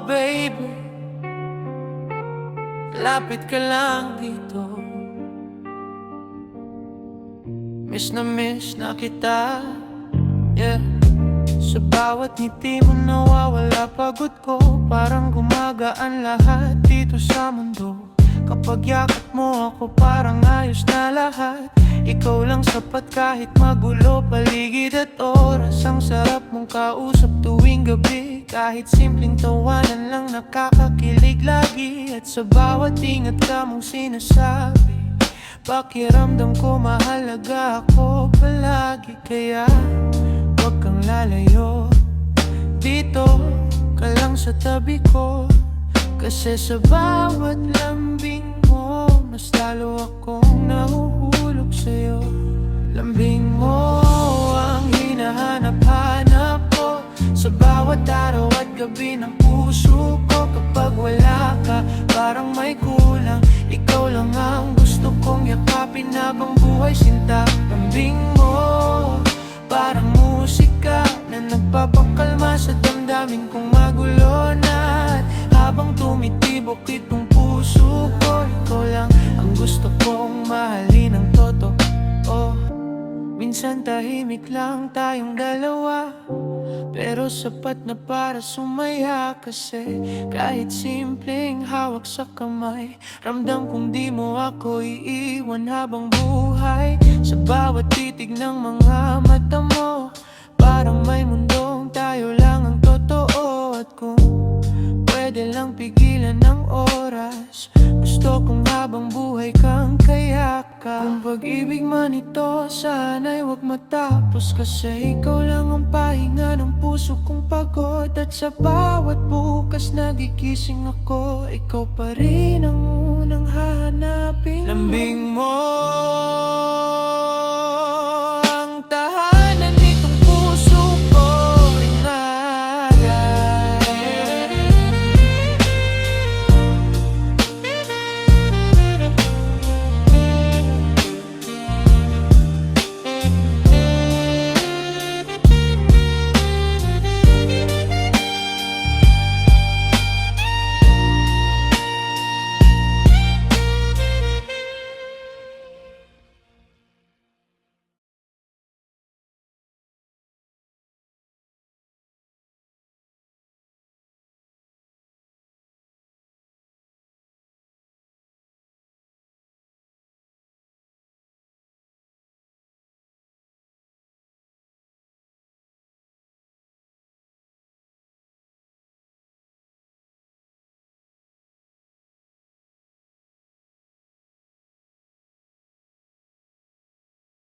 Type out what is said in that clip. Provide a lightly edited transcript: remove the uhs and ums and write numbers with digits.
baby, lapit ka lang dito. Miss na kita, yeah. Sa bawat ngiti mo nawawala pagod ko. Parang gumagaan lahat dito sa mundo. Kapag yakap mo ako parang ayos na lahat. Ikaw lang sapat kahit magulo paligid at oras. Ang sarap mong kausap tuwing gabi. Kahit simpleng tawanan lang nakakakilig lagi. At sa bawat ingat ka mong sinasabi, pakiramdam ko mahalaga ako palagi. Kaya huwag kang lalayo, dito ka lang sa tabi ko. Kasi sa bawat lambing mo, mas lalo akong nahuhulog sa'yo. Lambing mo ang hinahanap-hanap ko sa bawat araw at gabi ng puso ko. Kapag wala ka, parang may kulang. Ikaw lang ang gusto kong yakapin habang buhay sinta. Lambing mo parang musika na nagpapakalma sa damdamin kong magulo na. Habang tumitibok itong puso ko, ikaw lang ang gusto kong mahalin ng totoo. Minsan tahimik lang tayong dalawa, pero sapat na para sumaya. Kasi kahit simpleng hawak sa kamay, ramdam kong di mo ako iiwan habang buhay. Sa bawat titig ng mga mata mo, parang may mundong tayo lang ang totoo. At kung pwede lang pigilan ng oras, gusto kong habang buhay kang kayakap. Kung pag-ibig man ito, sana'y huwag matapos. Kasi ikaw lang ang pahinga ng puso kong pagod. At sa bawat bukas nagigising ako, ikaw pa rin ang unang hahanapin. Lambing mo